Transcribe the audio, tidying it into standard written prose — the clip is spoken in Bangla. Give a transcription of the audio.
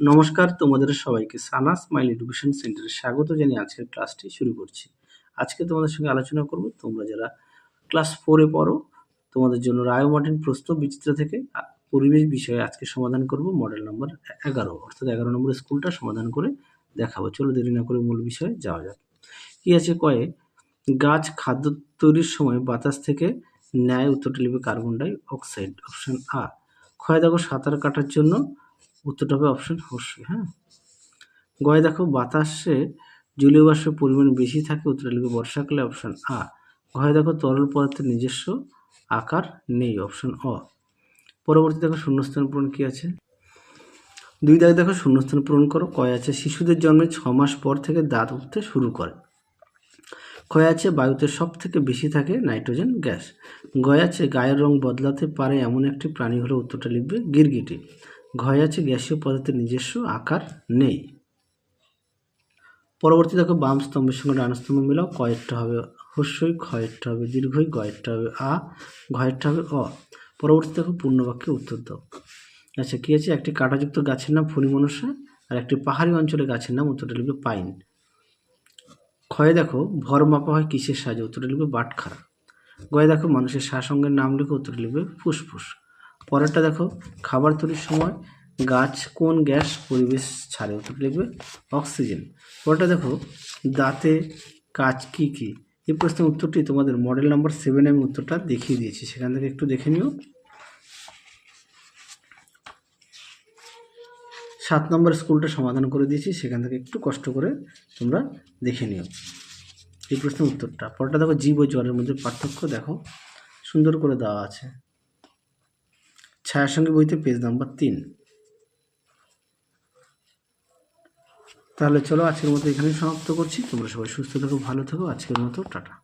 নমস্কার, তোমাদের সবাইকে সানা স্মাইল এডুকেশন সেন্টারে স্বাগত জানিয়ে আজকের ক্লাসটি শুরু করছি। আজকে তোমাদের সঙ্গে আলোচনা করব তোমরা যারা ক্লাস 4 এ পড়ো তোমাদের জন্য রায় মার্টিন প্রশ্ন বিচিত্রা থেকে পরিবেশ বিষয়ে আজকে সমাধান করব মডেল নম্বর 11 অর্থাৎ 11 নম্বর স্কুলটা সমাধান করে দেখাবো। চলো দেরি না করে মূল বিষয়ে যাওয়া যাক। কি আছে কয়ে গাছ খাদ্য তৈরির সময় বাতাস থেকে নেয় উত্তরটা লিখবে কার্বন ডাই অক্সাইড, অপশন আ। ক্ষয় দেখো সাঁতার কাটার জন্য উত্তরটা হবে অপশন অবশ্যই, হ্যাঁ। গয়ে দেখো বাতাসে জলীয় বাষ্পের পরিমাণ বেশি থাকে, উত্তরটা লিখবে বর্ষাকালে, অপশন আ। ঘয়ে দেখো তরল পদার্থের নিজস্ব আকার নেই, অপশন অ। পরবর্তী দেখো শূন্যস্থান পূরণ কি আছে, 2 দাগে দেখো শূন্যস্থান পূরণ করো। কয় আছে শিশুদের জন্মে 6 মাস পর থেকে দাঁত উঠতে শুরু করে। ক্ষয় আছে বায়ুতে সব থেকে বেশি থাকে নাইট্রোজেন গ্যাস। গয় আছে গায়ের রং বদলাতে পারে এমন একটি প্রাণী হলো, উত্তরটা লিখবে গিরগিটি। ঘয় আছে গ্যাসীয় পদার্থের নিজস্ব আকার নেই। পরবর্তী দেখো বাম স্তম্ভের সঙ্গে ডান স্তম্ভ মিলাও। কয়েরটা হবে হস্যই, ক্ষয়েরটা হবে দীর্ঘই, গয়েরটা হবে আ, ঘয়েরটা হবে অ। পরবর্তী দেখো পূর্ণবাক্যে উত্তর দাও। আচ্ছা কি আছে, একটি কাঁটাযুক্ত গাছের নাম ফণিমনসা আর একটি পাহাড়ি অঞ্চলে গাছের নাম, উত্তরটা লিখবে পাইন। ক্ষয়ে দেখো ভর মাপা হয় কিসের সাহায্যে, উত্তরটা লিখবে বাটখারা। গয়ে দেখো মানুষের শ্বাসঙ্গের নাম লিখে, উত্তরটা লিখবে ফুসফুস। পরেরটা দেখো খাবার তৈরির সময় গাছ কোন গ্যাস পরিবেশ ছাড়ে, উত্তরটা লিখবে অক্সিজেন। পরেরটা দেখো দাঁতে কাজ কি কি, এই প্রশ্নের উত্তরটি তোমাদের মডেল নাম্বার 7 আমি উত্তরটা দেখিয়ে দিয়েছি, সেখান থেকে একটু দেখে নিও। 7 নম্বর স্কুলটা সমাধান করে দিয়েছি, সেখান থেকে একটু কষ্ট করে তোমরা দেখে নিও এই প্রশ্নের উত্তরটা। পরেরটা দেখো জীব ও জলের মধ্যে পার্থক্য দেখো, সুন্দর করে দেওয়া আছে ছায়াসঙ্গী বইতে পেজ নাম্বার 3। তাহলে চলো আজকের মতো এখানেই সমাপ্ত করছি। তোমরা সবাই সুস্থ থেকো, ভালো থেকো। আজকের মতো টাটা।